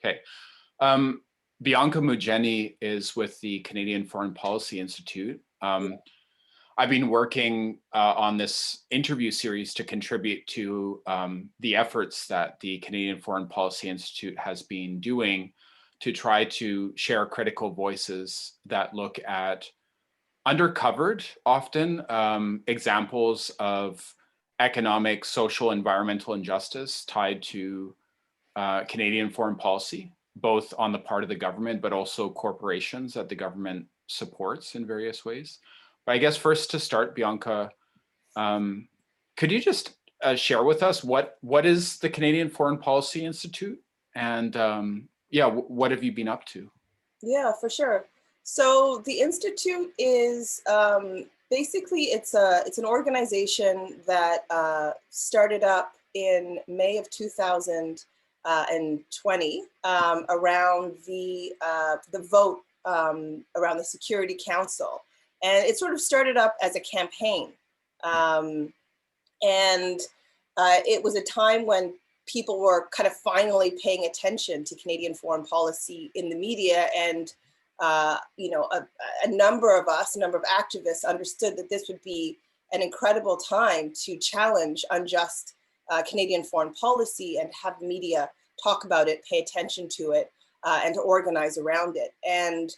Okay. Um, Bianca Mugyenyi is with the Canadian Foreign Policy Institute. I've been working on this interview series to contribute to the efforts that the Canadian Foreign Policy Institute has been doing to try to share critical voices that look at undercovered, often, examples of economic, social, environmental injustice tied to Canadian foreign policy, both on the part of the government, but also corporations that the government supports in various ways. But I guess first to start, Bianca, could you just share with us what is the Canadian Foreign Policy Institute, and yeah, what have you been up to? Yeah, for sure. So the Institute is basically it's an organization that started up in May of 2020 around the vote around the Security Council, and it sort of started up as a campaign, and it was a time when people were kind of finally paying attention to Canadian foreign policy in the media, and you know, a number of us, a number of activists understood that this would be an incredible time to challenge unjust Canadian foreign policy and have media talk about it, pay attention to it, and to organize around it. And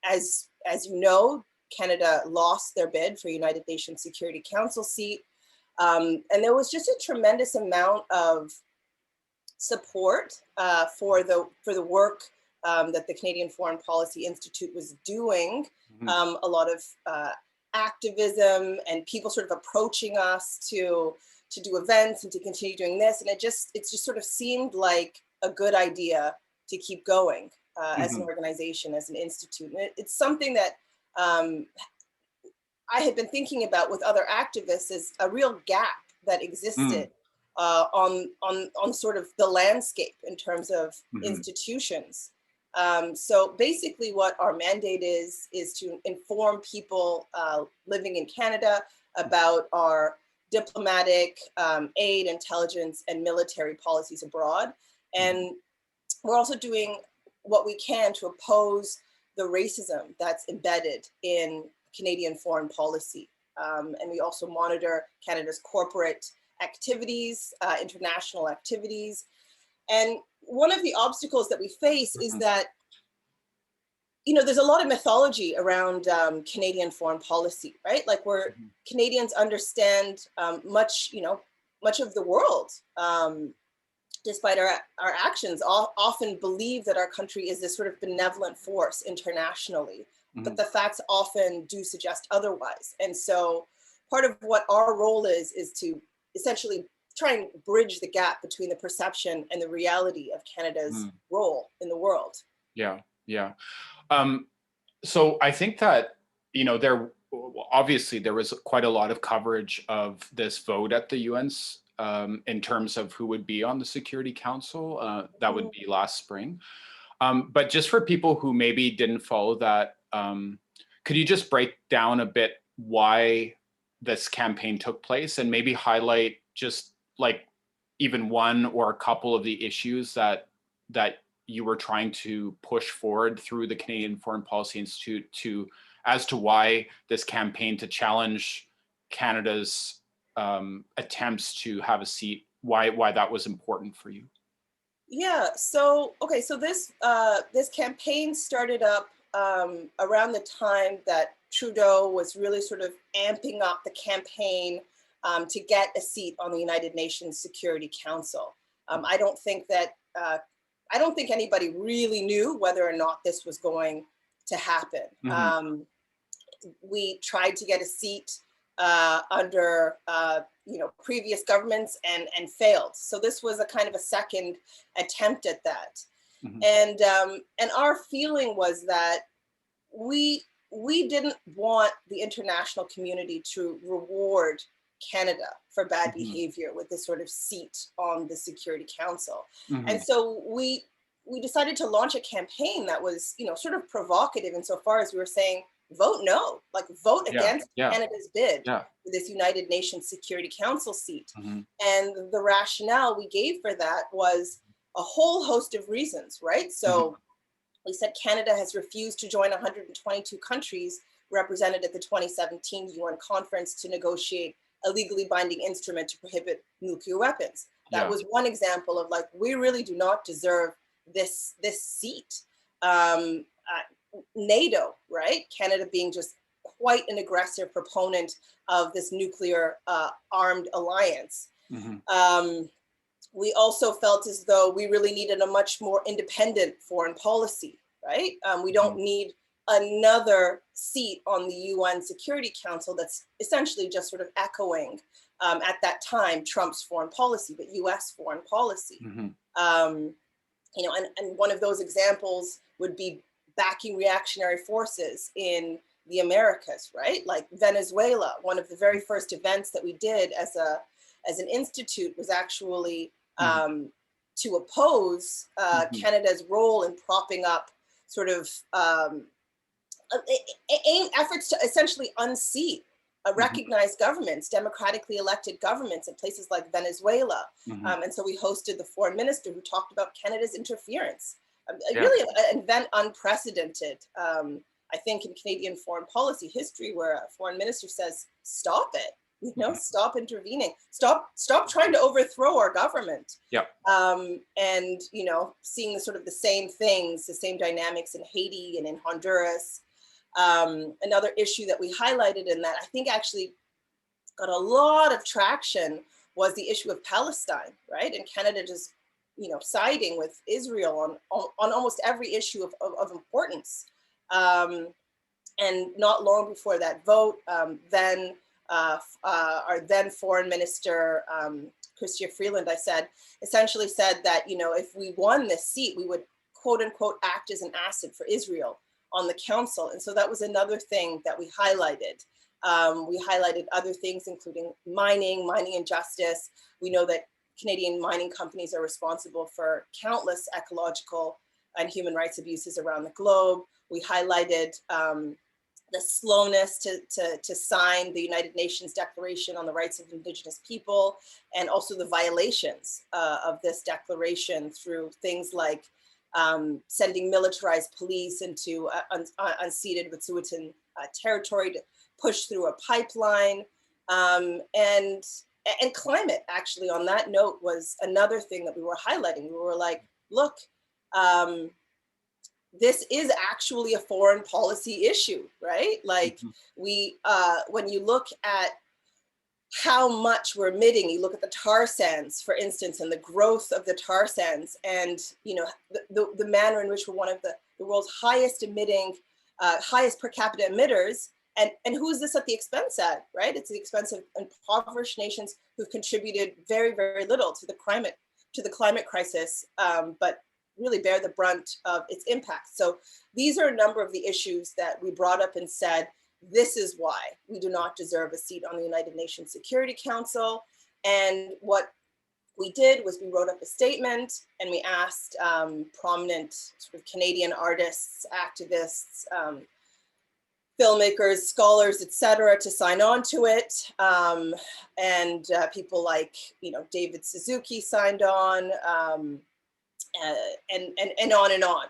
as you know, Canada lost their bid for United Nations Security Council seat. And there was just a tremendous amount of support for the work that the Canadian Foreign Policy Institute was doing. A lot of activism and people sort of approaching us to do events and to continue doing this, and it just sort of seemed like a good idea to keep going as an organization, as an institute. And it's something that I had been thinking about with other activists, is a real gap that existed on sort of the landscape in terms of institutions. So basically what our mandate is to inform people living in Canada about our diplomatic, aid, intelligence, and military policies abroad. And we're also doing what we can to oppose the racism that's embedded in Canadian foreign policy. And we also monitor Canada's corporate activities, international activities. And one of the obstacles that we face is that, you know, there's a lot of mythology around Canadian foreign policy, right? Like Canadians understand much of the world, despite our actions, often believe that our country is this sort of benevolent force internationally, but the facts often do suggest otherwise. And so part of what our role is to essentially try and bridge the gap between the perception and the reality of Canada's role in the world. Yeah. So I think that, you know, there was quite a lot of coverage of this vote at the UN's in terms of who would be on the Security Council. That would be last spring. But just for people who maybe didn't follow that, could you just break down a bit why this campaign took place, and maybe highlight just like even one or a couple of the issues that you were trying to push forward through the Canadian Foreign Policy Institute as to why this campaign to challenge Canada's attempts to have a seat, why that was important for you? Yeah, so this campaign started up around the time that Trudeau was really sort of amping up the campaign to get a seat on the United Nations Security Council. I don't think anybody really knew whether or not this was going to happen. We tried to get a seat under previous governments and failed. So this was a kind of a second attempt at that. And our feeling was that we didn't want the international community to reward Canada for bad behavior with this sort of seat on the Security Council. And so we decided to launch a campaign that was, you know, sort of provocative insofar as we were saying, vote no, like vote against Canada's bid for this United Nations Security Council seat. And the rationale we gave for that was a whole host of reasons, right? So we said Canada has refused to join 122 countries represented at the 2017 UN conference to negotiate a legally binding instrument to prohibit nuclear weapons. That was one example of like, we really do not deserve this seat. NATO, right? Canada being just quite an aggressive proponent of this nuclear armed alliance. We also felt as though we really needed a much more independent foreign policy, right? We don't need another seat on the UN Security Council that's essentially just sort of echoing at that time Trump's foreign policy, but US foreign policy. You know, and one of those examples would be backing reactionary forces in the Americas, right? Like Venezuela. One of the very first events that we did as an institute was actually to oppose Canada's role in propping up sort of efforts to essentially unseat recognized governments, democratically elected governments in places like Venezuela. And so we hosted the foreign minister who talked about Canada's interference. Really an event unprecedented, I think, in Canadian foreign policy history, where a foreign minister says, stop it, you know, stop intervening, stop trying to overthrow our government. And, you know, seeing the sort of the same things, the same dynamics in Haiti and in Honduras. Another issue that we highlighted in that I think actually got a lot of traction was the issue of Palestine, right? And Canada just, you know, siding with Israel on almost every issue of importance. And not long before that vote, then our then foreign minister, Chrystia Freeland, essentially said that, you know, if we won this seat, we would quote unquote act as an asset for Israel on the council. And so that was another thing that we highlighted. We highlighted other things, including mining injustice. We know that Canadian mining companies are responsible for countless ecological and human rights abuses around the globe. We highlighted the slowness to sign the United Nations Declaration on the Rights of Indigenous People, and also the violations of this declaration through things like sending militarized police into unceded Wet'suwet'en territory to push through a pipeline. And climate, actually, on that note, was another thing that we were highlighting. We were like, look, this is actually a foreign policy issue, right? Like when you look at how much we're emitting, you look at the tar sands, for instance, and the growth of the tar sands, and you know the manner in which we're one of the world's highest emitting, highest per capita emitters. And who is this at the expense at, right? It's the expense of impoverished nations who've contributed very, very little to the climate crisis, but really bear the brunt of its impact. So these are a number of the issues that we brought up and said, this is why we do not deserve a seat on the United Nations Security Council. And what we did was we wrote up a statement and we asked prominent sort of Canadian artists, activists, filmmakers, scholars, etc., to sign on to it. And people like, you know, David Suzuki signed on, and on and on.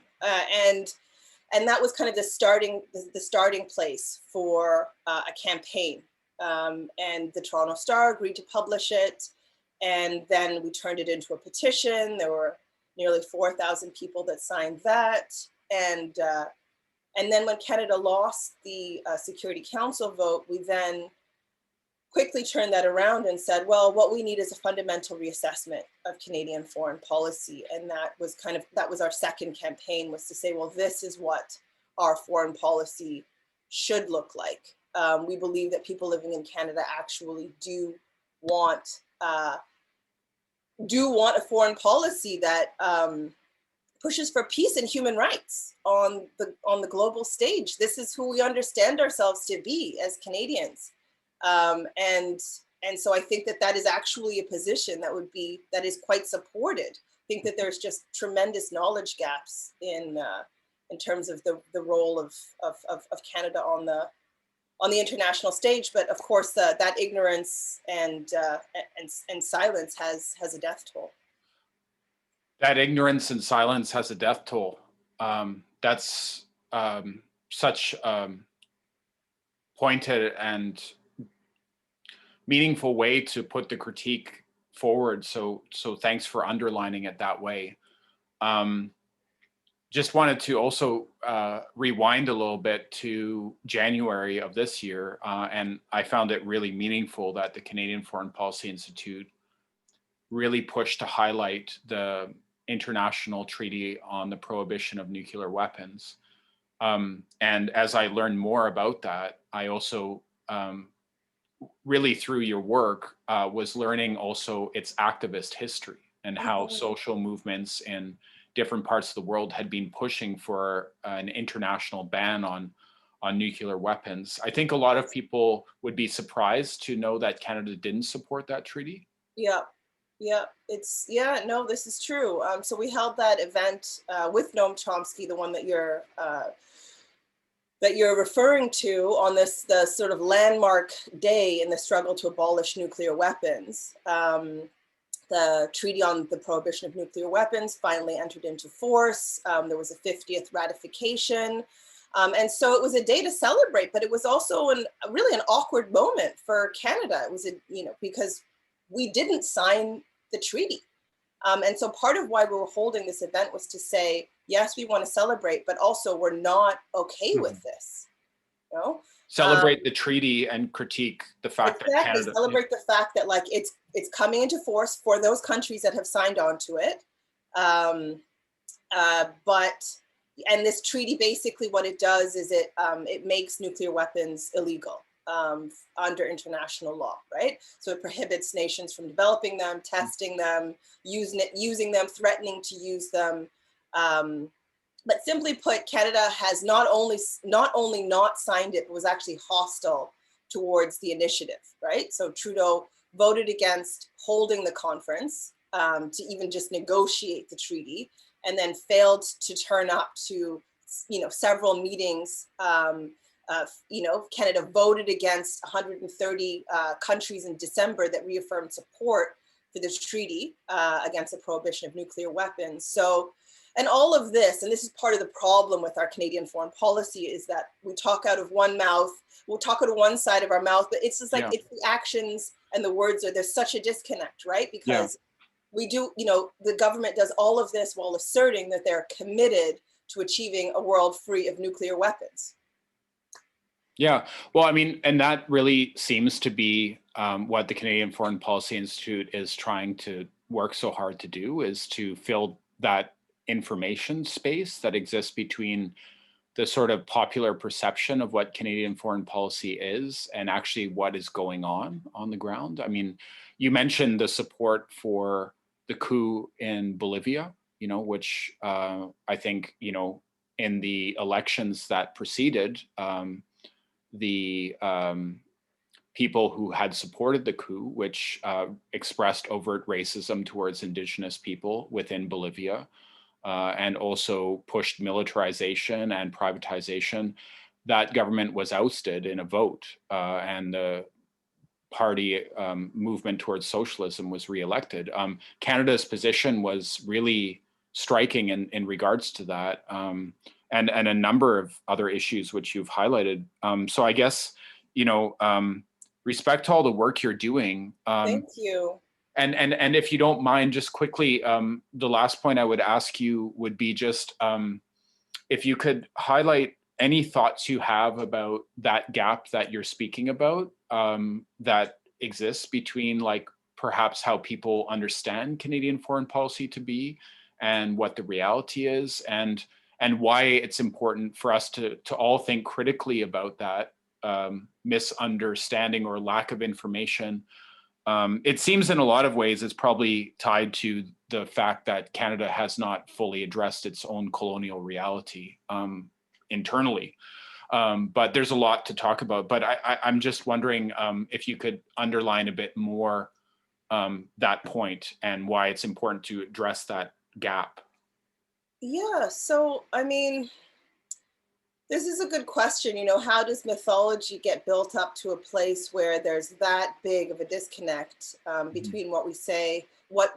And that was kind of the starting place for a campaign. And the Toronto Star agreed to publish it. And then we turned it into a petition. There were nearly 4,000 people that signed that. And then when Canada lost the Security Council vote, we then quickly turned that around and said, well, what we need is a fundamental reassessment of Canadian foreign policy. And that was our second campaign, was to say, well, this is what our foreign policy should look like. We believe that people living in Canada actually do want a foreign policy that pushes for peace and human rights on the global stage. This is who we understand ourselves to be as Canadians. And so I think that is actually a position that is quite supported. I think that there's just tremendous knowledge gaps in terms of the role of Canada on the international stage. But of course, that ignorance and silence has a death toll. That ignorance and silence has a death toll. That's such pointed and meaningful way to put the critique forward. So thanks for underlining it that way. Just wanted to also rewind a little bit to January of this year, and I found it really meaningful that the Canadian Foreign Policy Institute really pushed to highlight the International Treaty on the Prohibition of Nuclear Weapons. And as I learned more about that, I also really through your work was learning also its activist history and how social movements in different parts of the world had been pushing for an international ban on nuclear weapons. I think a lot of people would be surprised to know that Canada didn't support that treaty. Yeah, no, this is true. So we held that event with Noam Chomsky, the one that you're referring to, on the sort of landmark day in the struggle to abolish nuclear weapons. The Treaty on the Prohibition of Nuclear Weapons finally entered into force. There was a 50th ratification. And so it was a day to celebrate, but it was also really an awkward moment for Canada. It was, because we didn't sign the treaty. And so part of why we were holding this event was to say, yes, we want to celebrate, but also we're not okay with this. Celebrate the treaty and critique the fact that Canada celebrate the fact that like it's coming into force for those countries that have signed on to it. And this treaty, basically what it does is it makes nuclear weapons illegal under international law, right? So it prohibits nations from developing them, testing them, using them, threatening to use them. But simply put, Canada has not only not signed it, but was actually hostile towards the initiative, right? So Trudeau voted against holding the conference to even just negotiate the treaty, and then failed to turn up to, several meetings. Canada voted against 130 countries in December that reaffirmed support for this treaty against the prohibition of nuclear weapons. So, and all of this, and this is part of the problem with our Canadian foreign policy, is that we talk out of one mouth, we'll talk out of one side of our mouth, but it's just like, it's the actions and the words there's such a disconnect, right? Because we do, the government does all of this while asserting that they're committed to achieving a world free of nuclear weapons. Yeah, well, I mean, and that really seems to be what the Canadian Foreign Policy Institute is trying to work so hard to do, is to fill that information space that exists between the sort of popular perception of what Canadian foreign policy is and actually what is going on the ground. I mean, you mentioned the support for the coup in Bolivia, which I think, in the elections that preceded, the people who had supported the coup, which expressed overt racism towards indigenous people within Bolivia, and also pushed militarization and privatization, that government was ousted in a vote, and the party movement towards socialism was reelected. Canada's position was really striking in regards to that, and a number of other issues which you've highlighted. So I guess, respect to all the work you're doing. Thank you. And if you don't mind, just quickly, the last point I would ask you would be just if you could highlight any thoughts you have about that gap that you're speaking about, that exists between, like, perhaps how people understand Canadian foreign policy to be and what the reality is, and why it's important for us to all think critically about that misunderstanding or lack of information. It seems in a lot of ways it's probably tied to the fact that Canada has not fully addressed its own colonial reality internally. But there's a lot to talk about. But I'm just wondering if you could underline a bit more that point and why it's important to address that gap. Yeah, so I mean, this is a good question. How does mythology get built up to a place where there's that big of a disconnect between what we say, what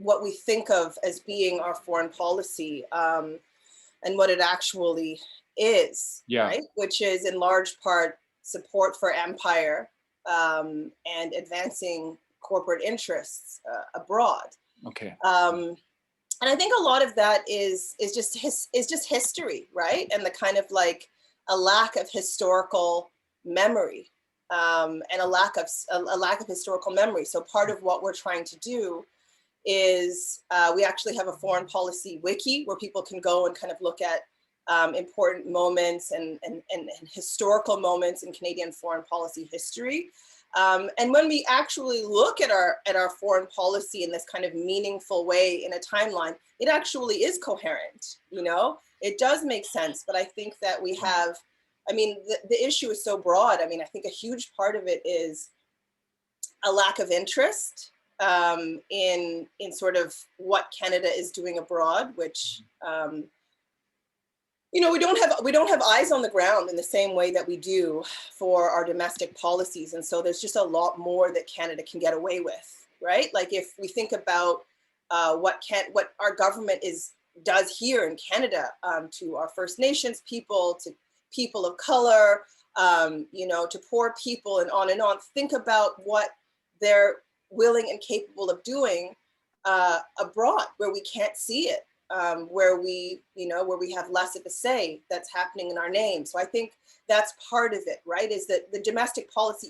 what we think of as being our foreign policy, and what it actually is, right? Which is in large part support for empire, and advancing corporate interests abroad. Okay. And I think a lot of that is just history, right? And the kind of like a lack of historical memory, and a lack of historical memory. So part of what we're trying to do is we actually have a foreign policy wiki where people can go and kind of look at important moments and historical moments in Canadian foreign policy history. And when we actually look at our foreign policy in this kind of meaningful way in a timeline, it actually is coherent, you know? It does make sense, but I think that we have, I mean, the issue is so broad. I mean, I think a huge part of it is a lack of interest in sort of what Canada is doing abroad, which, you know, we don't have eyes on the ground in the same way that we do for our domestic policies. And so there's just a lot more that Canada can get away with, right? Like if we think about what our government does here in Canada to our First Nations people, to people of color, you know, to poor people and on and on. Think about what they're willing and capable of doing abroad where we can't see it. Where we have less of a say that's happening in our name. So I think that's part of it, right? Is that the domestic policy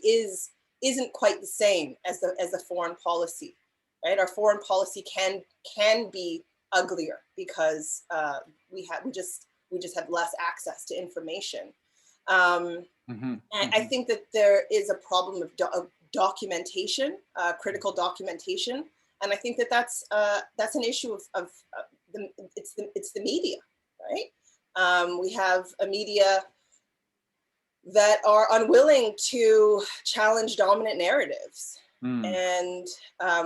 isn't quite the same as the foreign policy, right? Our foreign policy can be uglier because we just have less access to information. And I think that there is a problem of documentation, critical documentation, and I think that that's an issue of it's the media, right? We have a media that are unwilling to challenge dominant narratives. And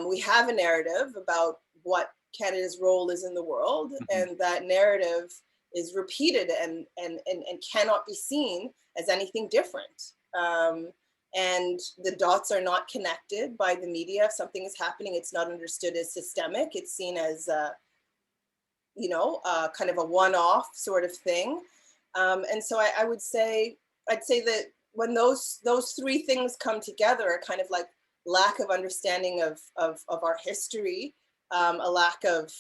we have a narrative about what Canada's role is in the world, and that narrative is repeated and cannot be seen as anything different. And the dots are not connected by the media. If something is happening, it's not understood as systemic. It's seen as you know, kind of a one-off sort of thing. And so I'd say that when those three things come together, a kind of like lack of understanding of our history, a lack of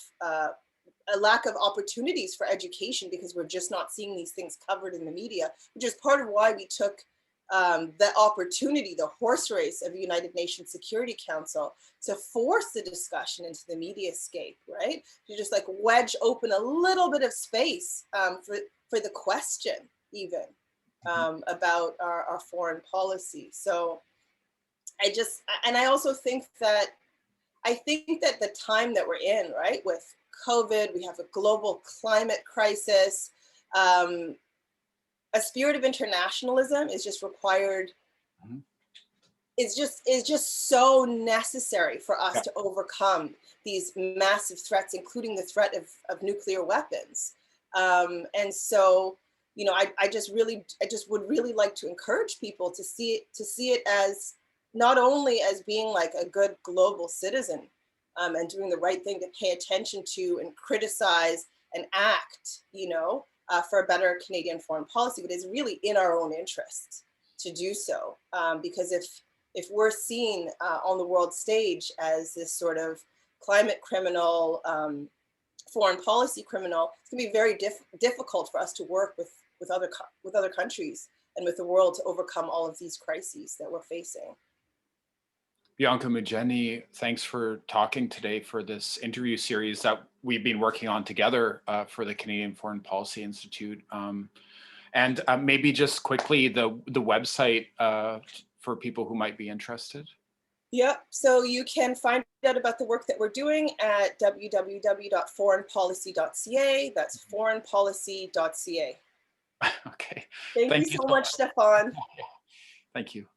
opportunities for education because we're just not seeing these things covered in the media, which is part of why we took the opportunity, the horse race of the United Nations Security Council to force the discussion into the mediascape, right? To just like wedge open a little bit of space for the question even about our foreign policy. So I also think that the time that we're in, right, with COVID, we have a global climate crisis, a spirit of internationalism is just required, is just so necessary for us to overcome these massive threats, including the threat of nuclear weapons. And so, you know, I just would really like to encourage people to see it as not only as being like a good global citizen and doing the right thing to pay attention to and criticize and act, you know, for a better Canadian foreign policy, but it's really in our own interests to do so. Because if we're seen on the world stage as this sort of climate criminal, foreign policy criminal, it's gonna be very difficult for us to work with other countries and with the world to overcome all of these crises that we're facing. Bianca Mugyenyi, thanks for talking today for this interview series that we've been working on together for the Canadian Foreign Policy Institute. And maybe just quickly, the website for people who might be interested. Yep, so you can find out about the work that we're doing at www.foreignpolicy.ca. That's foreignpolicy.ca. Okay. Thank you so much, Stefan. Thank you.